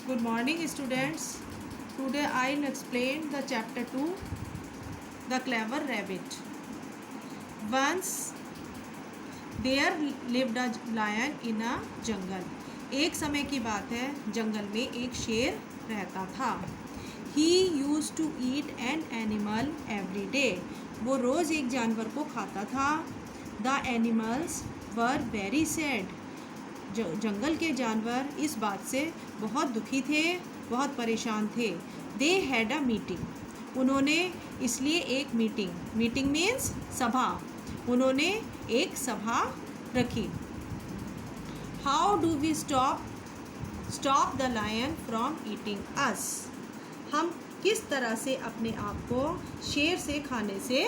Good morning, students. Today I'll explain the chapter 2, The Clever Rabbit. Once there lived a lion in a jungle. एक समय की बात है, जंगल में एक शेर रहता था. He used to eat an animal every day. वो रोज़ एक जानवर को खाता था. The animals were very sad. जंगल के जानवर इस बात से बहुत दुखी थे, बहुत परेशान थे. They had a meeting. उन्होंने इसलिए एक मीटिंग मीन्स सभा. उन्होंने एक सभा रखी. How do we stop the lion from eating us. हम किस तरह से अपने आप को शेर से खाने से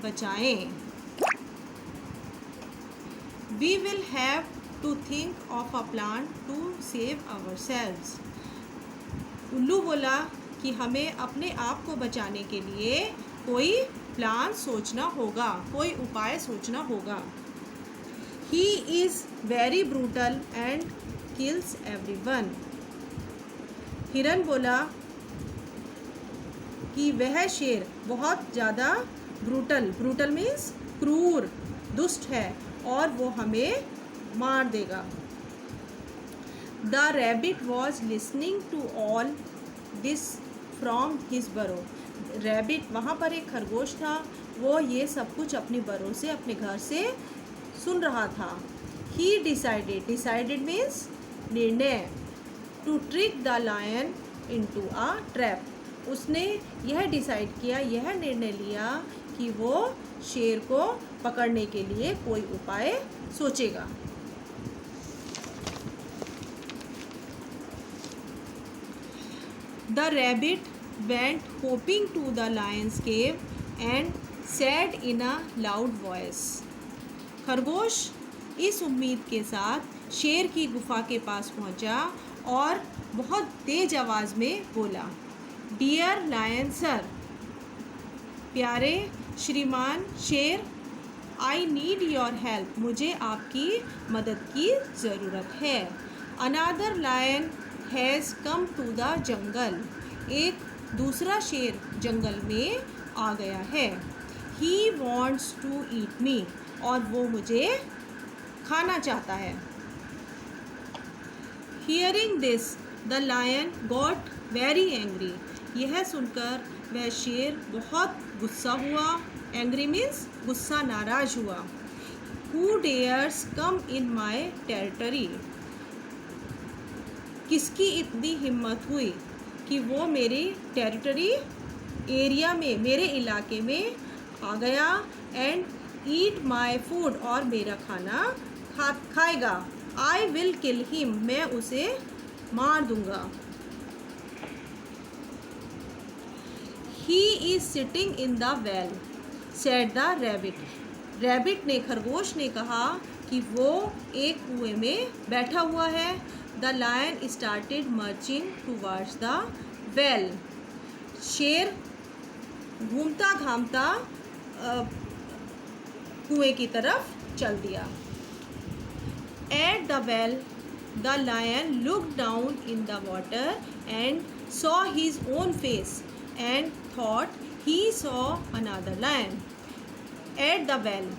बचाएं. We will have to think of a plan to save ourselves. उल्लू बोला कि हमें अपने आप को बचाने के लिए कोई प्लान सोचना होगा, कोई उपाय सोचना होगा. He is very brutal and kills everyone. हिरन बोला कि वह शेर बहुत ज़्यादा ब्रूटल मीन्स क्रूर, दुष्ट है और वो हमें मार देगा. The rabbit was listening to all this from his burrow. Rabbit वहाँ पर एक खरगोश था, वो ये सब कुछ अपनी बरो से, अपने घर से सुन रहा था. ही डिसाइडेड मीन्स निर्णय. To trick the lion into a trap. उसने यह डिसाइड किया, यह निर्णय लिया कि वो शेर को पकड़ने के लिए कोई उपाय सोचेगा. The rabbit went hopping to the lion's cave and said in a loud voice. खरगोश इस उम्मीद के साथ शेर की गुफा के पास पहुंचा और बहुत तेज आवाज़ में बोला. Dear lion sir. प्यारे श्रीमान शेर. I need your help. मुझे आपकी मदद की ज़रूरत है. Another lion has come to the jungle. एक दूसरा शेर जंगल में आ गया है. He wants to eat me. और वो मुझे खाना चाहता है. Hearing this the lion got very angry. यह सुनकर वह शेर बहुत गुस्सा हुआ. एंग्री मीन्स गुस्सा, नाराज हुआ. Who dares come in my territory. किसकी इतनी हिम्मत हुई कि वो मेरी टेरिटरी एरिया में, मेरे इलाके में आ गया. And eat my food. और मेरा खाना खाएगा. I will kill him. मैं उसे मार दूंगा. He is sitting in the well said the rabbit. Rabbit ने, खरगोश ने कहा कि वो एक कुएं में बैठा हुआ है. The lion started marching towards the well. शेर घूमता घामता कुएं की तरफ चल दिया. At the well the lion looked down in the water and saw his own face and thought he saw another lion. At the well.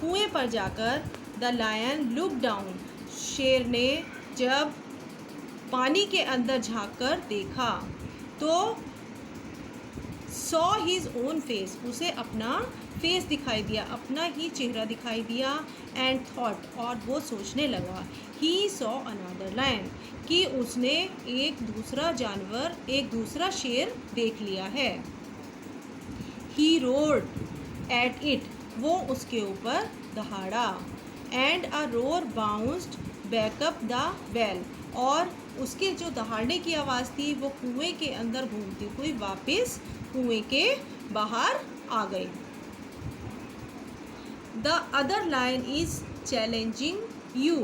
कुएं पर जाकर द लायन लुक डाउन. शेर ने जब पानी के अंदर झांककर देखा तो सॉ हिज ओन फेस. उसे अपना फेस दिखाई दिया, अपना ही चेहरा दिखाई दिया. And thought. और वो सोचने लगा. He saw another lion. कि उसने एक दूसरा जानवर, एक दूसरा शेर देख लिया है. He roared at it. वो उसके ऊपर दहाड़ा. And a roar bounced back up the well. और उसके जो दहाड़ने की आवाज़ थी वो कुएं के अंदर घूमती हुई वापस कुएं के बाहर आ गई. The other lion is challenging you.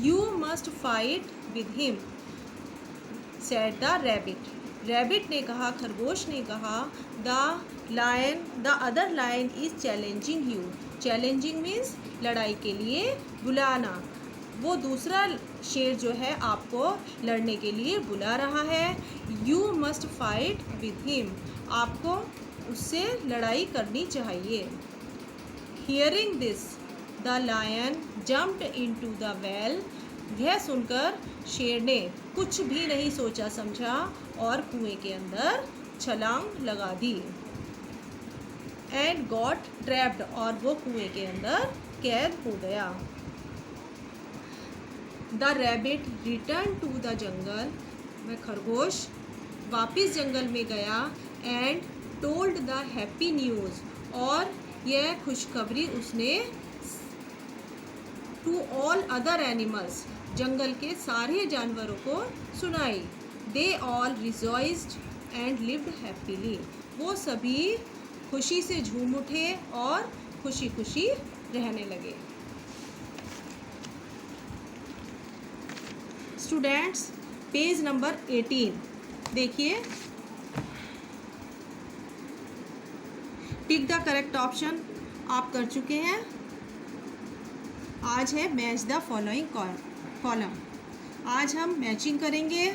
You must fight with him said the rabbit. Rabbit ने कहा, खरगोश ने कहा, the other lion is challenging you. Challenging means लड़ाई के लिए बुलाना. वो दूसरा शेर जो है आपको लड़ने के लिए बुला रहा है। You must fight with him, आपको उससे लड़ाई करनी चाहिए। Hearing this the lion jumped into the well, यह सुनकर शेर ने कुछ भी नहीं सोचा समझा और कुएं के अंदर छलांग लगा दी। एंड गॉट ट्रैप्ड, और वो कुएं के अंदर कैद हो गया। The rabbit return to the jungle, वह खरगोश वापिस जंगल में गया। And told the happy news, और यह खुशखबरी उसने टू ऑल अदर एनिमल्स, जंगल के सारे जानवरों को सुनाई। They all rejoiced and lived happily, वो सभी खुशी से झूम उठे और खुशी खुशी रहने लगे। स्टूडेंट्स, पेज नंबर 18 देखिए। टिक द करेक्ट ऑप्शन आप कर चुके हैं। आज है मैच द फॉलोइंग कॉलम। आज हम मैचिंग करेंगे।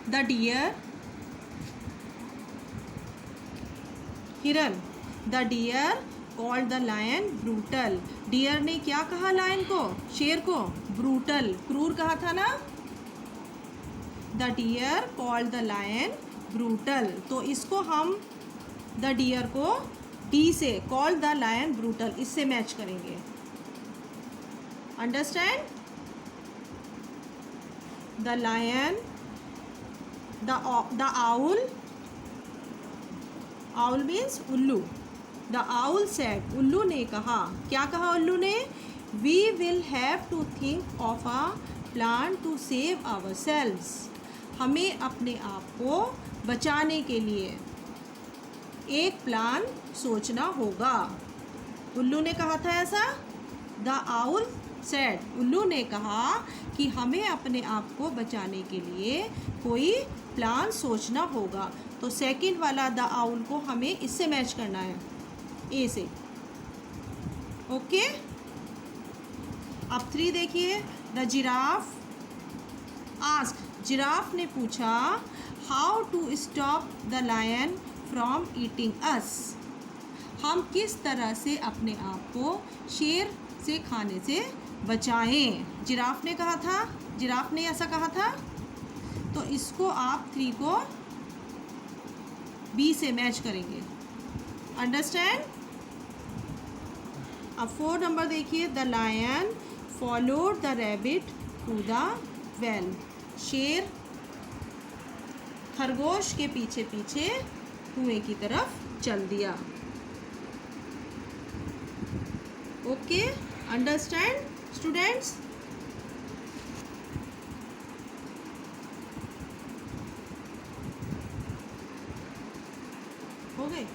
द डियर, हिरन। The deer called the lion brutal, deer ने क्या कहा लायन को, शेर को, ब्रूटल, क्रूर कहा था ना। The deer called the lion brutal, तो इसको हम द डियर को डी से, कॉल द लायन ब्रूटल, इससे मैच करेंगे। Understand. The lion, the owl, owl means उल्लू। द आउल सेड, उल्लू ने कहा, क्या कहा उल्लू ने, we will have to think of a plan to save ourselves, हमें अपने आप को बचाने के लिए एक प्लान सोचना होगा। उल्लू ने कहा था ऐसा। द आउल सेड, उल्लू ने कहा कि हमें अपने आप को बचाने के लिए कोई प्लान सोचना होगा। तो सेकंड वाला द आउल को हमें इससे मैच करना है, ए से। ओके। अब 3 देखिए। द जिराफ आस्क्ड, जिराफ ने पूछा, how to stop the lion from eating us, हम किस तरह से अपने आप को शेर से खाने से बचाएं। जिराफ ने कहा था, जिराफ ने ऐसा कहा था। तो इसको आप 3 को बी से मैच करेंगे। अंडरस्टैंड। अब 4 नंबर देखिए। The lion followed the rabbit to the well, शेर खरगोश के पीछे पीछे कुएं की तरफ चल दिया। ओके। Understand students. हो गए।